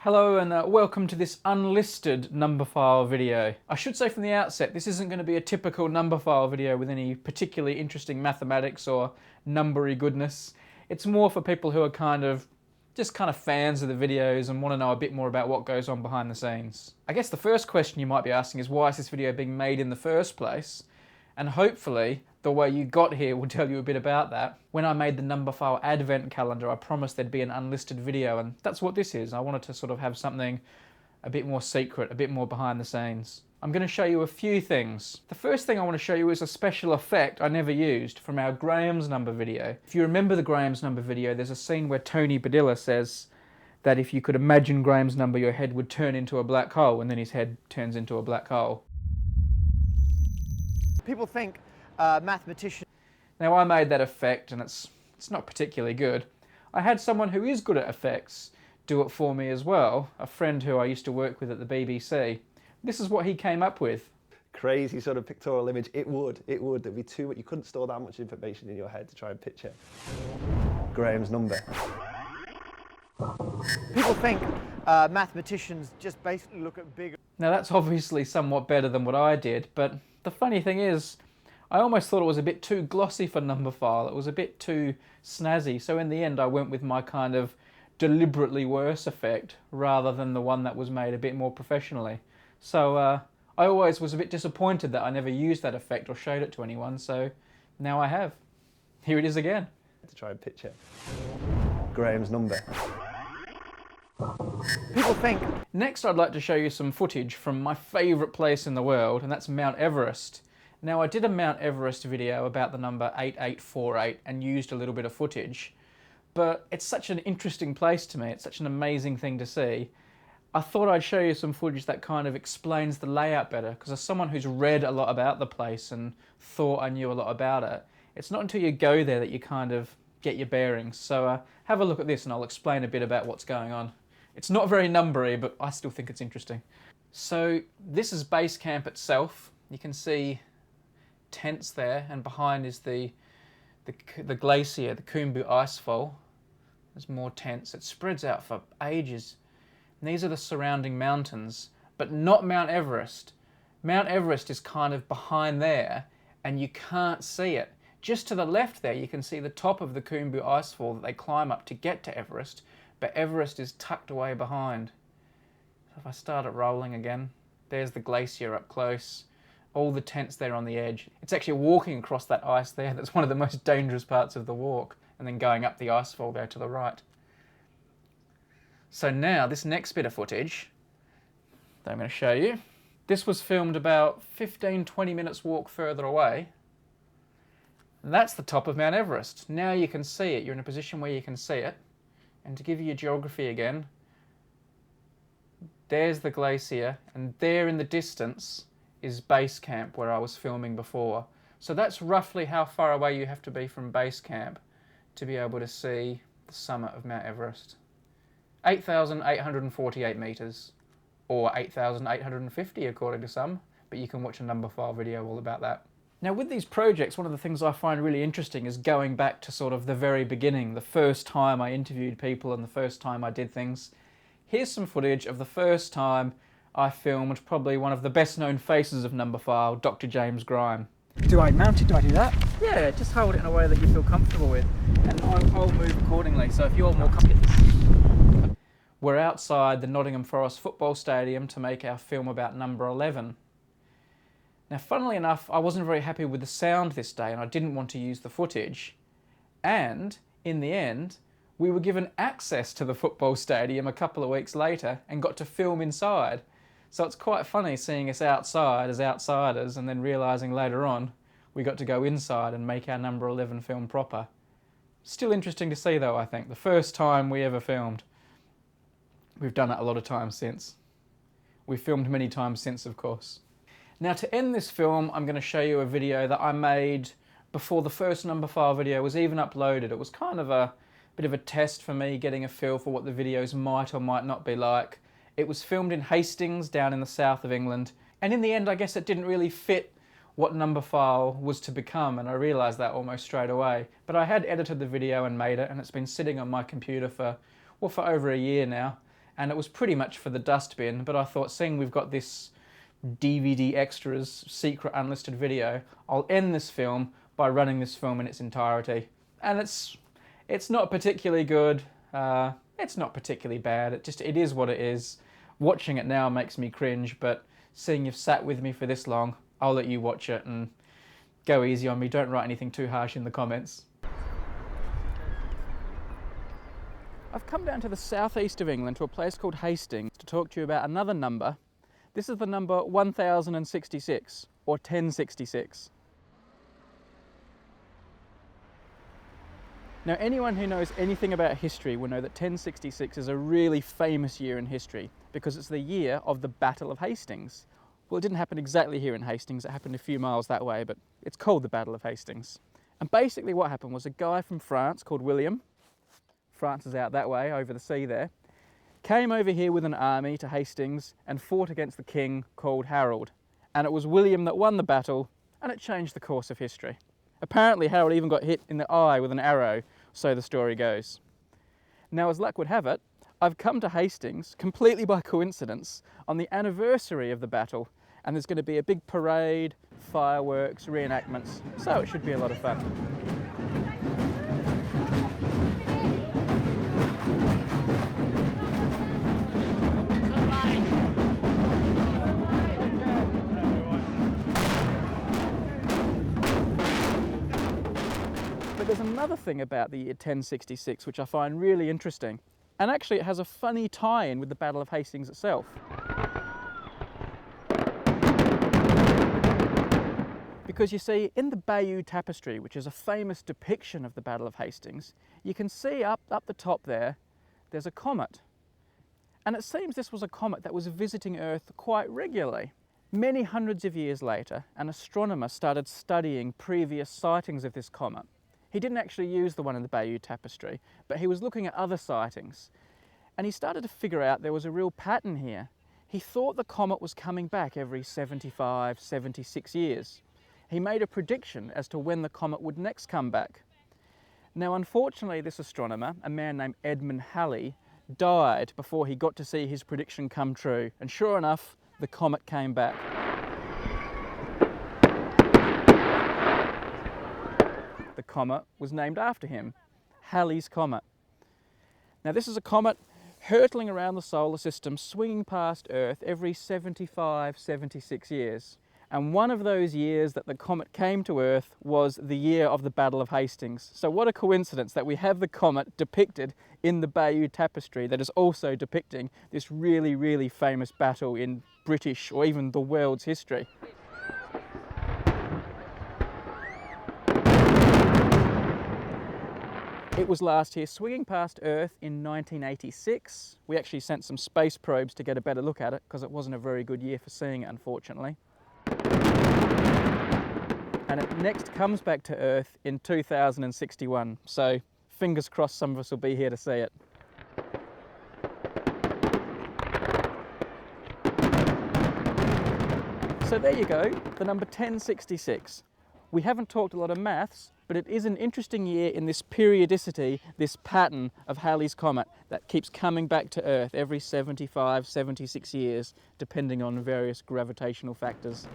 Hello and welcome to this unlisted Numberphile video. I should say from the outset, this isn't going to be a typical Numberphile video with any particularly interesting mathematics or numbery goodness. It's more for people who are just kind of fans of the videos and want to know a bit more about what goes on behind the scenes. I guess the first question you might be asking is, why is this video being made in the first place? And hopefully the way you got here will tell you a bit about that. When I made the Numberphile advent calendar, I promised there'd be an unlisted video, and that's what this is. I wanted to sort of have something a bit more secret, a bit more behind the scenes. I'm going to show you a few things. The first thing I want to show you is a special effect I never used from our Graham's number video. If you remember the Graham's number video, there's a scene where Tony Badilla says that if you could imagine Graham's number, your head would turn into a black hole, and then his head turns into a black hole. People think mathematicians... Now I made that effect and it's not particularly good. I had someone who is good at effects do it for me as well, a friend who I used to work with at the BBC. This is what he came up with. Crazy sort of pictorial image. It would. There'd be too much. You couldn't store that much information in your head to try and picture Graham's number. People think mathematicians just basically look at bigger... Now that's obviously somewhat better than what I did, but the funny thing is, I almost thought it was a bit too glossy for Numberphile. It was a bit too snazzy, so in the end I went with my kind of deliberately worse effect rather than the one that was made a bit more professionally. So I always was a bit disappointed that I never used that effect or showed it to anyone, so now I have. Here it is again. To try and picture Graham's number. People think... Next I'd like to show you some footage from my favourite place in the world, and that's Mount Everest. Now I did a Mount Everest video about the number 8848 and used a little bit of footage, but it's such an interesting place to me, it's such an amazing thing to see. I thought I'd show you some footage that kind of explains the layout better, because as someone who's read a lot about the place and thought I knew a lot about it, it's not until you go there that you kind of get your bearings. So have a look at this and I'll explain a bit about what's going on. It's not very numbery, but I still think it's interesting. So this is base camp itself. You can see tents there, and behind is the glacier, the Khumbu icefall. There's more tents. It spreads out for ages. And these are the surrounding mountains, but not Mount Everest. Mount Everest is kind of behind there, and you can't see it. Just to the left there, you can see the top of the Khumbu icefall that they climb up to get to Everest, but Everest is tucked away behind. So if I start it rolling again, there's the glacier up close. All the tents there on the edge. It's actually walking across that ice there that's one of the most dangerous parts of the walk, and then going up the icefall there to the right. So now this next bit of footage that I'm going to show you, this was filmed about 15-20 minutes walk further away. And that's the top of Mount Everest. Now you can see it. You're in a position where you can see it. And to give you your geography again, there's the glacier, and there in the distance is base camp where I was filming before. So that's roughly how far away you have to be from base camp to be able to see the summit of Mount Everest. 8,848 metres, or 8,850 according to some, but you can watch a Numberphile video all about that. Now with these projects, one of the things I find really interesting is going back to sort of the very beginning, the first time I interviewed people and the first time I did things. Here's some footage of the first time I filmed probably one of the best known faces of Numberphile, Dr. James Grime. Do I mount it? Do I do that? Yeah, just hold it in a way that you feel comfortable with, and I'll move accordingly, so if you're more comfortable. We're outside the Nottingham Forest football stadium to make our film about number 11. Now funnily enough, I wasn't very happy with the sound this day and I didn't want to use the footage, and in the end we were given access to the football stadium a couple of weeks later and got to film inside. So it's quite funny seeing us outside as outsiders and then realising later on we got to go inside and make our number 11 film proper. Still interesting to see though, I think. The first time we ever filmed. We've done it a lot of times since. We've filmed many times since, of course. Now to end this film, I'm going to show you a video that I made before the first Numberphile video was even uploaded. It was kind of a bit of a test for me, getting a feel for what the videos might or might not be like. It was filmed in Hastings, down in the south of England, and in the end I guess it didn't really fit what Numberphile was to become, and I realised that almost straight away. But I had edited the video and made it, and it's been sitting on my computer for over a year now, and it was pretty much for the dustbin, but I thought, seeing we've got this DVD extras secret unlisted video, I'll end this film by running this film in its entirety. And it's not particularly good, it's not particularly bad, it is what it is. Watching it now makes me cringe, but seeing you've sat with me for this long, I'll let you watch it and go easy on me. Don't write anything too harsh in the comments. I've come down to the southeast of England to a place called Hastings to talk to you about another number. This is the number 1066, or 1066. Now, anyone who knows anything about history will know that 1066 is a really famous year in history because it's the year of the Battle of Hastings. Well, it didn't happen exactly here in Hastings, it happened a few miles that way, but it's called the Battle of Hastings. And basically what happened was a guy from France called William, France is out that way, over the sea there, came over here with an army to Hastings and fought against the king called Harold. And it was William that won the battle, and it changed the course of history. Apparently Harold even got hit in the eye with an arrow, so the story goes. Now, as luck would have it, I've come to Hastings, completely by coincidence, on the anniversary of the battle, and there's going to be a big parade, fireworks, reenactments, so it should be a lot of fun. But there's another thing about the year 1066 which I find really interesting, and actually it has a funny tie-in with the Battle of Hastings itself. Because you see, in the Bayeux Tapestry, which is a famous depiction of the Battle of Hastings, you can see up the top there, there's a comet. And it seems this was a comet that was visiting Earth quite regularly. Many hundreds of years later, an astronomer started studying previous sightings of this comet. He didn't actually use the one in the Bayeux Tapestry, but he was looking at other sightings. And he started to figure out there was a real pattern here. He thought the comet was coming back every 75, 76 years. He made a prediction as to when the comet would next come back. Now, unfortunately, this astronomer, a man named Edmund Halley, died before he got to see his prediction come true. And sure enough, the comet came back. The comet was named after him, Halley's Comet. Now, this is a comet hurtling around the solar system, swinging past Earth every 75, 76 years. And one of those years that the comet came to Earth was the year of the Battle of Hastings. So what a coincidence that we have the comet depicted in the Bayeux Tapestry that is also depicting this really, really famous battle in British or even the world's history. It was last here swinging past Earth in 1986. We actually sent some space probes to get a better look at it because it wasn't a very good year for seeing it, unfortunately. And it next comes back to Earth in 2061, so fingers crossed some of us will be here to see it. So there you go, the number 1066. We haven't talked a lot of maths, but it is an interesting year in this periodicity, this pattern of Halley's Comet that keeps coming back to Earth every 75, 76 years, depending on various gravitational factors.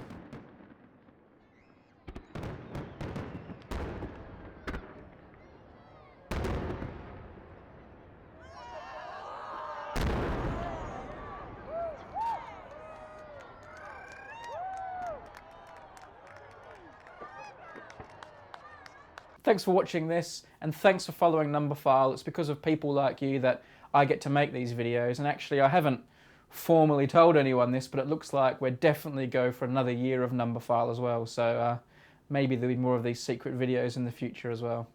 Thanks for watching this, and thanks for following Numberphile. It's because of people like you that I get to make these videos, and actually I haven't formally told anyone this, but it looks like we're definitely go for another year of Numberphile as well, so maybe there'll be more of these secret videos in the future as well.